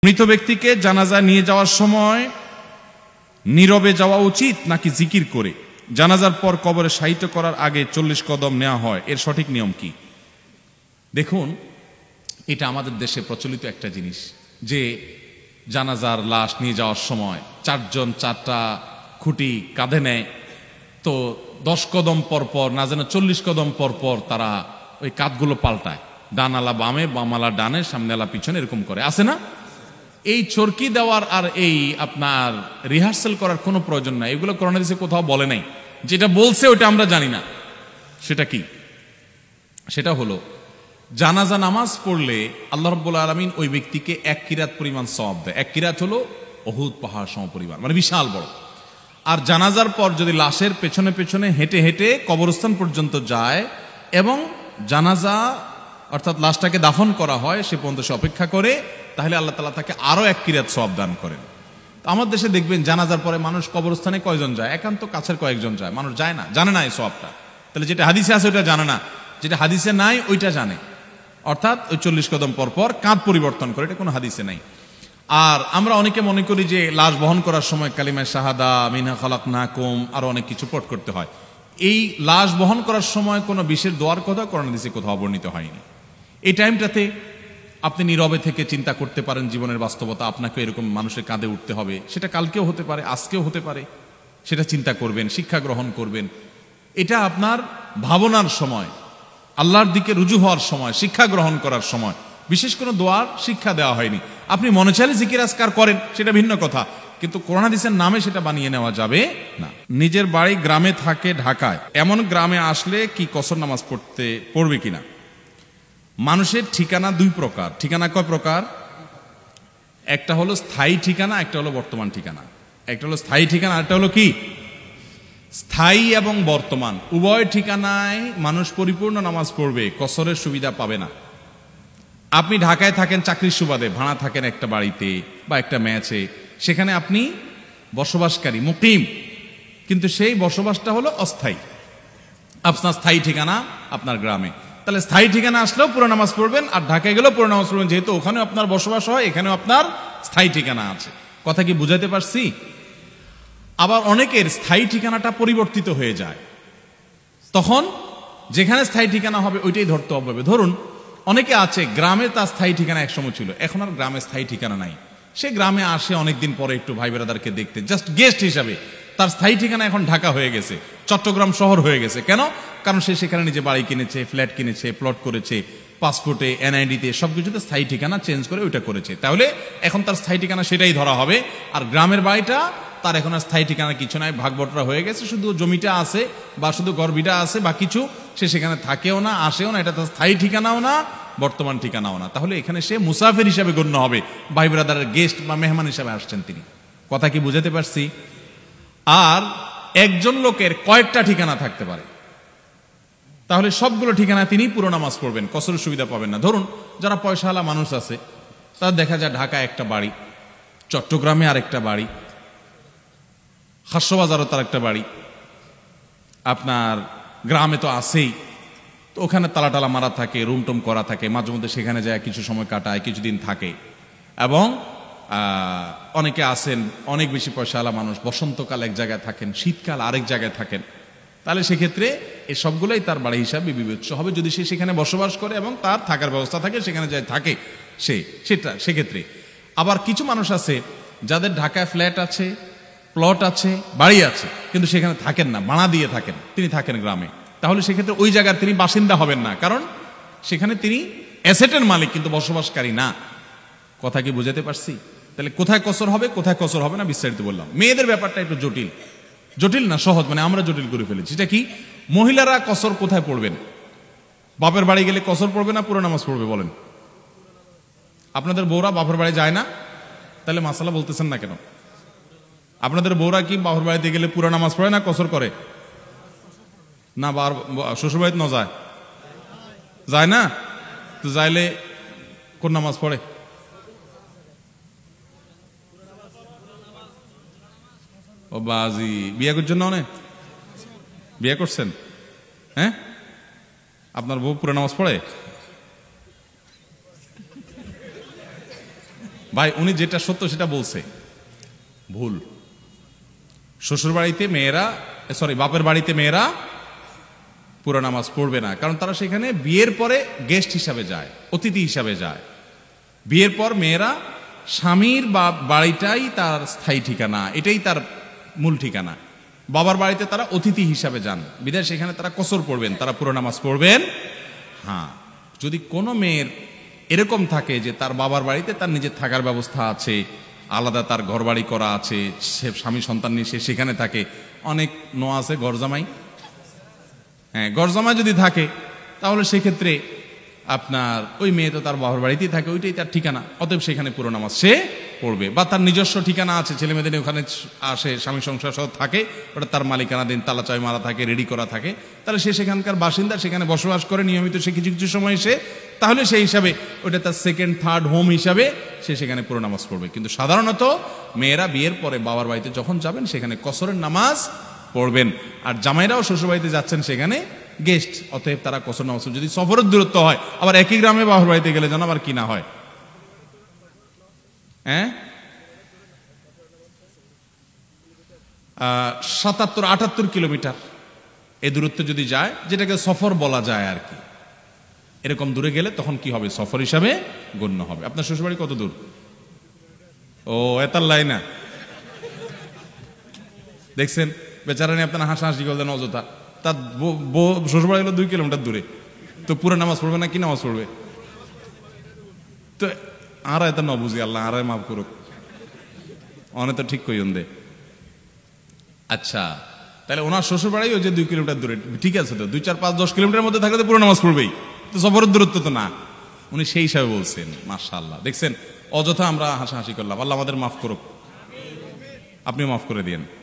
মৃত ব্যক্তিকে জানাজা নিয়ে যাওয়ার সময় নীরবে যাওয়া উচিত নাকি জিকির করে? জানাজার পর কবরে শায়িত করার আগে 40 কদম নেওয়া হয়, এর সঠিক নিয়ম কি? দেখুন, এটা আমাদের দেশে প্রচলিত একটা জিনিস যে জানাজার লাশ নিয়ে যাওয়ার সময় 4 জন 4টা খুঁটি কাঁধে নেয়, তো 10 কদম পর পর না যেন 40 কদম পর পর তারা ওই কাঁধগুলো পাল্টায়, ডানালা বামে, বামালা ডানে, সামনেলা পিছনে, এরকম করে, আছে না? এই চরকি দেওয়ার আর এই আপনার রিহার্সাল করার কোনো প্রয়োজন নাই। এগুলো কোরআন হাদিসে কোথাও বলে নাই। যেটা বলছে ওটা আমরা জানি না। সেটা কি? সেটা হলো জানাজা নামাজ পড়লে আল্লাহ রাব্বুল আলামিন ওই ব্যক্তিকে 1 কিরাত পরিমাণ সওয়াব দেয়। 1 কিরাত হলো উহুদ পাহাড় সমপরিমাণ, মানে বিশাল বড়। আর জানাজার পর যদি লাশের পেছনে পেছনে হেঁটে হেঁটে কবরস্থান পর্যন্ত যায় এবং জানাজা অর্থাৎ লাশটাকে দাফন করা হয়, সে পর্যন্ত সে অপেক্ষা করে, তাহলে আল্লাহ তাআলা তাকে আরো 1 কিরাত সওয়াব দান করেন। আমার দেশে দেখবেন জানাজার পরে মানুষ কবরস্থানে কয়জন যায়? একান্ত কাছের কয়েকজন যায়, মানুষ যায় না, জানে না এই সওয়াবটা। তাহলে যেটা হাদিসে আছে ওইটা জানে না, যেটা হাদিসে নাই ওইটা জানে। অর্থাৎ ওই 40 কদম পর পর কাঁধ পরিবর্তন করে, এটা কোনো হাদিসে নাই। আর আমরা অনেকে মনে করি যে লাশ বহন করার সময় কালিমায়ে শাহাদা, মিনহা খালাকনাকুম, আরো অনেক কিছু পাঠ করতে হয়। এই লাশ বহন করার সময় কোনো বিশেষ দোয়ার কথা কোরআন হাদিসে কোথাও বর্ণিত হয়নি। এই টাইমটাতে আপনি নীরবে থেকে চিন্তা করতে পারেন জীবনের বাস্তবতা, আপনাকে এরকম মানুষের কাঁধে উঠতে হবে, সেটা কালকেও হতে পারে, আজকেও হতে পারে, সেটা চিন্তা করবেন, শিক্ষা গ্রহণ করবেন। এটা আপনার ভাবনার সময়, আল্লাহর দিকে রুজু হওয়ার সময়, শিক্ষা গ্রহণ করার সময়। বিশেষ কোনো দোয়ার শিক্ষা দেওয়া হয়নি। আপনি মনে চাইলে জিকির আজকার করেন, সেটা ভিন্ন কথা, কিন্তু কোরআন হাদিসের নামে সেটা বানিয়ে নেওয়া যাবে না। নিজের বাড়ি গ্রামে থাকে ঢাকায়, এমন গ্রামে আসলে কি কসর নামাজ পড়বে কিনা? মানুষের ঠিকানা 2 প্রকার। ঠিকানা কয় প্রকার? একটা হলো স্থায়ী ঠিকানা, একটা হলো বর্তমান ঠিকানা। একটা হলো স্থায়ী ঠিকানা, একটা হলো কি? স্থায়ী এবং বর্তমান উভয় ঠিকানায় মানুষ পরিপূর্ণ নামাজ পড়বে, কসরের সুবিধা পাবে না। আপনি ঢাকায় থাকেন চাকরির সুবাদে, ভাড়া থাকেন একটা বাড়িতে বা একটা ম্যাচে, সেখানে আপনি বসবাসকারী, মুকিম, কিন্তু সেই বসবাসটা হলো অস্থায়ী। আপনার স্থায়ী ঠিকানা আপনার গ্রামে, তাহলে স্থায়ী ঠিকানা আসলেও পুরো নামাজ পড়বেন, আর ঢাকায় গেলেও পুরো নামাজ পড়বেন, যেহেতু ওখানেও আপনার বসবাস হয়, এখানেও আপনার স্থায়ী ঠিকানা আছে। কথা কি বুঝাতে পারছি? আবার অনেকের স্থায়ী ঠিকানাটা পরিবর্তিত হয়ে যায়, তখন যেখানে স্থায়ী ঠিকানা হবে ওইটাই ধরতে হবে। ধরুন অনেকে আছে গ্রামে তার স্থায়ী ঠিকানা একসময় ছিল, এখন আর গ্রামে স্থায়ী ঠিকানা নাই। সে গ্রামে আসে অনেকদিন পরে একটু ভাই বেরাদারকে দেখতে, জাস্ট গেস্ট হিসাবে। তার স্থায়ী ঠিকানা এখন ঢাকা হয়ে গেছে, চট্টগ্রাম শহর হয়ে গেছে। কেন? কারণ সে সেখানে নিজে বাড়ি কিনেছে, ফ্ল্যাট কিনেছে, প্লট করেছে, পাসপোর্টে, এনআইডিতে, সবকিছুতে স্থায়ী ঠিকানা চেঞ্জ করে ওইটা করেছে। তাহলে এখন তার স্থায়ী ঠিকানা সেটাই ধরা হবে। আর গ্রামের বাড়িটা তার এখন আর স্থায়ী ঠিকানা কিছু নাই, ভাগবটরা হয়ে গেছে, শুধু জমিটা আছে বা শুধু গর্বিটা আছে বা কিছু, সে সেখানে থাকেও না, আসেও না, এটা তার স্থায়ী ঠিকানাও না, বর্তমান ঠিকানাও না। তাহলে এখানে সে মুসাফির হিসাবে গণ্য হবে, ভাই ব্রাদারের গেস্ট বা মেহমান হিসাবে আসছেন তিনি। কথা কি বুঝাতে পারছি? আর একজন লোকের কয়েকটা ঠিকানা থাকতে পারে, তাহলে সবগুলো ঠিকানা তিনি পুরো নামাজ পড়বেন, কসরের সুবিধা পাবেন না। ধরুন যারা পয়সাওয়ালা মানুষ আছে, তার দেখা যায় ঢাকায় একটা বাড়ি, চট্টগ্রামে আরেকটা বাড়ি, হাস্যবাজারও তার একটা বাড়ি, আপনার গ্রামে তো আছেই, তো ওখানে তালা টালা মারা থাকে, রুম টুম করা থাকে, মাঝে মধ্যে সেখানে যায় কিছু সময় কাটায়, কিছুদিন থাকে। এবং অনেকে আছেন অনেক বেশি পয়সাওয়ালা মানুষ, বসন্তকাল এক জায়গায় থাকেন, শীতকাল আরেক জায়গায় থাকেন। তাহলে সেক্ষেত্রে এই সবগুলোই তার বাড়ি হিসাবে বিবেচ্য হবে, যদি সে সেখানে বসবাস করে এবং তার থাকার ব্যবস্থা থাকে, সেখানে যায় থাকে সেক্ষেত্রে। আবার কিছু মানুষ আছে যাদের ঢাকায় ফ্ল্যাট আছে, প্লট আছে, বাড়ি আছে, কিন্তু সেখানে থাকেন না, ভাড়া দিয়ে থাকেন, তিনি থাকেন গ্রামে। তাহলে সেক্ষেত্রে ওই জায়গার তিনি বাসিন্দা হবেন না, কারণ সেখানে তিনি অ্যাসেটের মালিক কিন্তু বসবাসকারী না। কথা কি বুঝাতে পারছি? তাহলে কোথায় কসর হবে, কোথায় কসর হবে না বিস্তারিত বললাম। মেয়েদের ব্যাপারটা একটু জটিল, জটিল না সহজ, মানে আমরা জটিল করে ফেলেছি। এটা কি? মহিলারা কসর কোথায় পড়বেন? বাপের বাড়ি গেলে কসর পড়বে না পুরো নামাজ পড়বে? বলেন। আপনাদের বউরা বাপের বাড়ি যায় না, তাহলে মাসালা বলতেছেন না কেন? আপনাদের বউরা কি বাপের বাড়িতে গেলে পুরো নামাজ পড়ে না কসর করে? না, শ্বশুর বাড়িতে না যায় না, তো যাইলে কোন নামাজ পড়ে? ও বাজি, বিয়ে করছেন না? অনেক বিয়ে করছেন? হ্যাঁ, আপনার বউ পুরো নামাজ পড়ে? ভাই উনি যেটা সত্য সেটা বলছে ভুল। শ্বশুর বাড়িতে মেয়েরা, সরি বাপের বাড়িতে মেয়েরা পুরো নামাজ পড়বে না, কারণ তারা সেখানে বিয়ের পরে গেস্ট হিসাবে যায়, অতিথি হিসাবে যায়। বিয়ের পর মেয়েরা স্বামীর বাড়িটাই তার স্থায়ী ঠিকানা, এটাই তার মূল ঠিকানা। বাবার বাড়িতে তারা অতিথি হিসাবে যান, বিদায় সেখানে তারা কসর পড়বেন, তারা পুরো নামাজ পড়বেন। হ্যাঁ, যদি কোনো মেয়ের এরকম থাকে যে তার বাবার বাড়িতে তার নিজের থাকার ব্যবস্থা আছে, আলাদা তার ঘর বাড়ি করা আছে, সে স্বামী সন্তান নিয়ে সে সেখানে থাকে, অনেক নোয়া আছে গরজামাই, হ্যাঁ গরজামাই যদি থাকে তাহলে সেক্ষেত্রে আপনার ওই মেয়ে তো তার বাবার বাড়িতেই থাকে, ওইটাই তার ঠিকানা, অতএব সেখানে পুরো নামাজ সে পড়বে। বা তার নিজস্ব ঠিকানা আছে, ছেলে মেয়েদের ওখানে আসে, স্বামী সংসার সহ থাকে, ওটা তার মালিকানা দিন, তালা চাবি মারা থাকে, রেডি করা থাকে, তাহলে সে সেখানকার বাসিন্দা, সেখানে বসবাস করে নিয়মিত সে কিছু কিছু সময় সে, তাহলে সেই হিসাবে ওটা তার সেকেন্ড থার্ড হোম হিসাবে সে সেখানে পুরো নামাজ পড়বে। কিন্তু সাধারণত মেয়েরা বিয়ের পরে বাবার বাড়িতে যখন যাবেন সেখানে কসরের নামাজ পড়বেন। আর জামাইরাও শ্বশুর বাড়িতে যাচ্ছেন সেখানে গেস্ট, অতএব তারা কসর নামাজ। যদি সফরের দূরত্ব হয়, আবার একই গ্রামে বাবার বাড়িতে গেলে যেন আবার কি না হয়, হ্যাঁ ৭৭-৭৮ কিলোমিটার এই দূরত্বে যদি যায়, যেটাকে সফর বলা যায় আর কি, এরকম দূরে গেলে তখন কি হবে, সফর হিসাবে গণ্য হবে। আপনার শ্বশুরবাড়ি কত দূর? ও এতার লাইনা, দেখছেন বেচারা নিয়ে আপনার হাসাহাসি করলেন অযথা। তার শ্বশুরবাড়ি হলো 2 কিলোমিটার দূরে, তো পুরো নামাজ পড়বে না কি নামাজ পড়বে? তো আর এত ন বুঝি, আল্লাহ আর মাফ করুক, অনে তো ঠিক কইন দে। আচ্ছা, তাহলে ওনার শ্বশুর বাড়ি ওই যে 2 কিলোমিটার দূরে, ঠিক আছে, তো 2, 4, 5, 10 কিলোমিটার মধ্যে থাকলে তো পুরো নামাজ পড়বেই, তো সফরের দূরত্ব তো না। উনি সেই হিসাবে বলছেন। মাশাআল্লাহ, দেখছেন অযথা আমরা হাসাহাসি করলাম, আল্লাহ আমাদের মাফ করুক, আপনি মাফ করে দিয়েন।